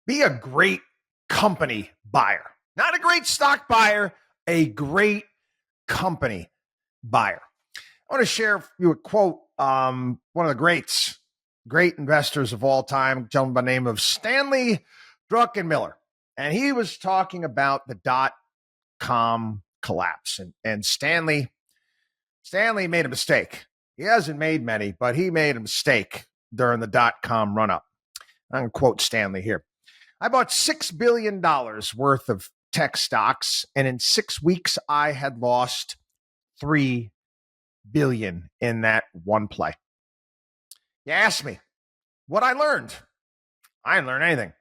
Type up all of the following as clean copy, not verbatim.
Be a great company buyer, not a great stock buyer, a great company buyer. I want to share with you a quote, one of the great investors of all time, a gentleman by the name of Stanley Druckenmiller. And he was talking about the dot-com collapse. And Stanley made a mistake. He hasn't made many, but he made a mistake during the dot-com run-up. I'm going to quote Stanley here. I bought $6 billion worth of tech stocks, and in 6 weeks, I had lost $3 billion in that one play. You asked me what I learned. I didn't learn anything.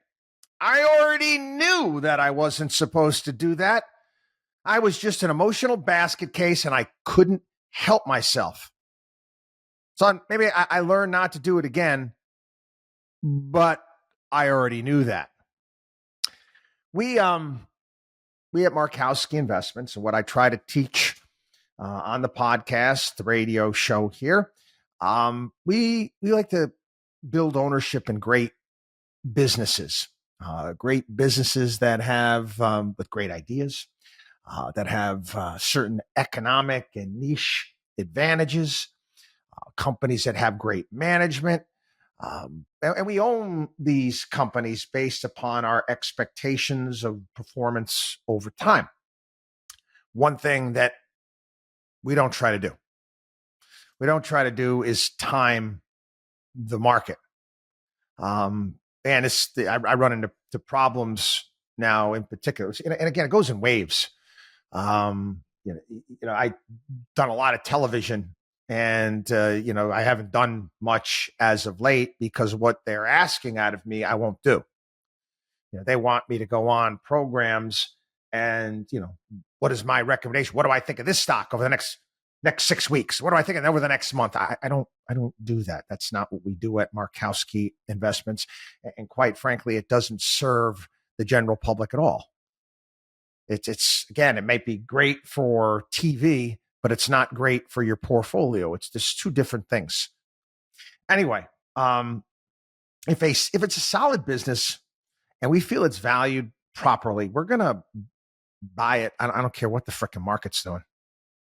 I already knew that I wasn't supposed to do that. I was just an emotional basket case, and I couldn't help myself. So maybe I learned not to do it again, but I already knew that. We at Markowski Investments, and what I try to teach on the podcast, the radio show here, we like to build ownership in great businesses that have with great ideas, that have certain economic and niche advantages, companies that have great management. And we own these companies based upon our expectations of performance over time. One thing that we don't try to do is time the market. And I run into problems now in particular. And again, it goes in waves. I've done a lot of television, and I haven't done much as of late because what they're asking out of me, I won't do. They want me to go on programs, and what is my recommendation? What do I think of this stock over the next 6 weeks? What do I think of over the next month? I don't do that. That's not what we do at Markowski Investments, and quite frankly, it doesn't serve the general public at all. It's again, it might be great for TV, but it's not great for your portfolio. It's just two different things. Anyway, if it's a solid business and we feel it's valued properly, we're gonna buy it. I don't care what the frickin' market's doing.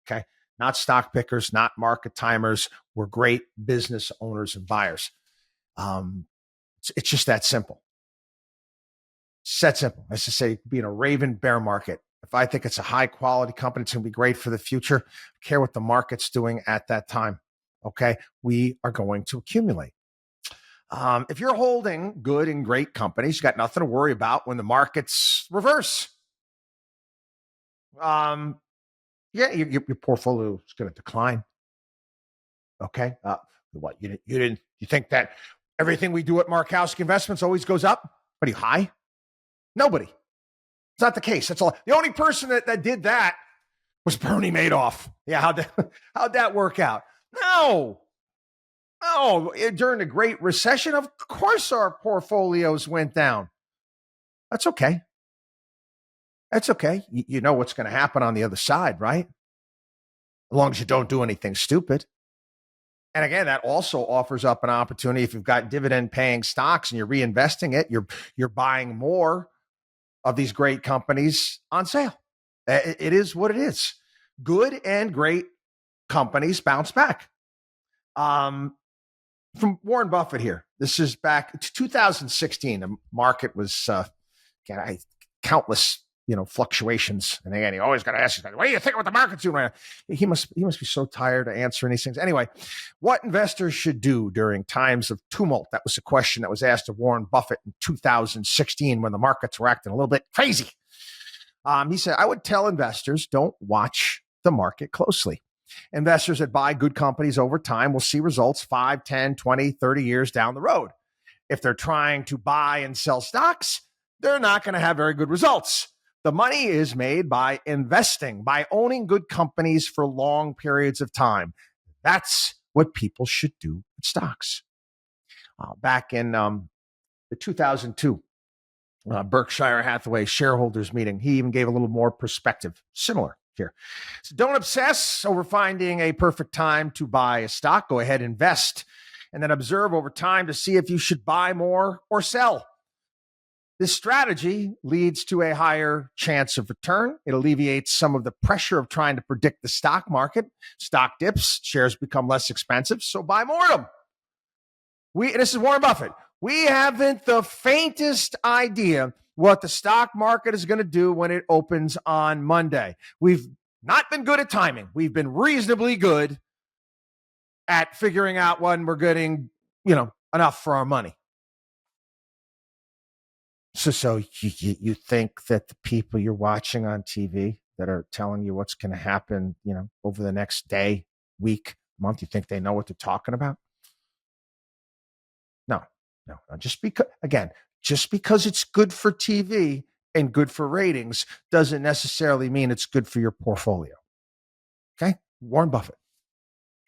Okay, not stock pickers, not market timers. We're great business owners and buyers. It's just that simple. It's that simple. As to say, be in a raving bear market. If I think it's a high quality company, it's going to be great for the future. I care what the market's doing at that time. Okay. We are going to accumulate. If you're holding good and great companies, you got nothing to worry about when the markets reverse. Your portfolio is going to decline. Okay. What you think that everything we do at Markowski Investments always goes up? What are you, high? Nobody. It's not the case. That's all. The only person that did that was Bernie Madoff. Yeah, how'd that work out? No. During the Great Recession, of course our portfolios went down. That's okay. That's okay. You know what's going to happen on the other side, right? As long as you don't do anything stupid. And again, that also offers up an opportunity. If you've got dividend paying stocks and you're reinvesting it, you're buying more of these great companies on sale. It is what it is. Good and great companies bounce back. From Warren Buffett here. This is back to 2016. The market was countless fluctuations. And again, you always got to ask yourself, what do you think about the market's doing right now? He must be so tired of answering these things. Anyway, what investors should do during times of tumult? That was a question that was asked of Warren Buffett in 2016 when the markets were acting a little bit crazy. He said, I would tell investors, don't watch the market closely. Investors that buy good companies over time will see results 5, 10, 20, 30 years down the road. If they're trying to buy and sell stocks, they're not going to have very good results. The money is made by investing, by owning good companies for long periods of time. That's what people should do with stocks. Back in the 2002 Berkshire Hathaway shareholders meeting, he even gave a little more perspective, similar here. So don't obsess over finding a perfect time to buy a stock. Go ahead, invest, and then observe over time to see if you should buy more or sell. This strategy leads to a higher chance of return. It alleviates some of the pressure of trying to predict the stock market. Stock dips, shares become less expensive, so buy more of them. This is Warren Buffett. We haven't the faintest idea what the stock market is going to do when it opens on Monday. We've not been good at timing. We've been reasonably good at figuring out when we're getting, enough for our money. So you think that the people you're watching on TV that are telling you what's going to happen, over the next day, week, month, you think they know what they're talking about? No. Just because it's good for TV and good for ratings doesn't necessarily mean it's good for your portfolio. Okay? Warren Buffett.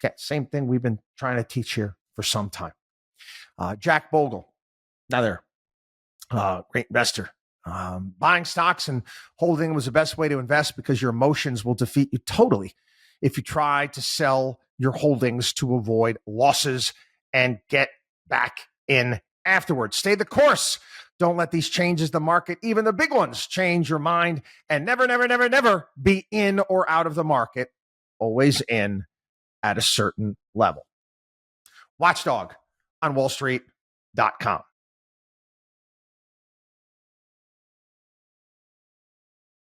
Okay, same thing we've been trying to teach here for some time. Jack Bogle, another great investor. Buying stocks and holding was the best way to invest because your emotions will defeat you totally if you try to sell your holdings to avoid losses and get back in afterwards. Stay the course. Don't let these changes the market, even the big ones, change your mind, and never be in or out of the market. Always in at a certain level. WatchDog on WallStreet.com.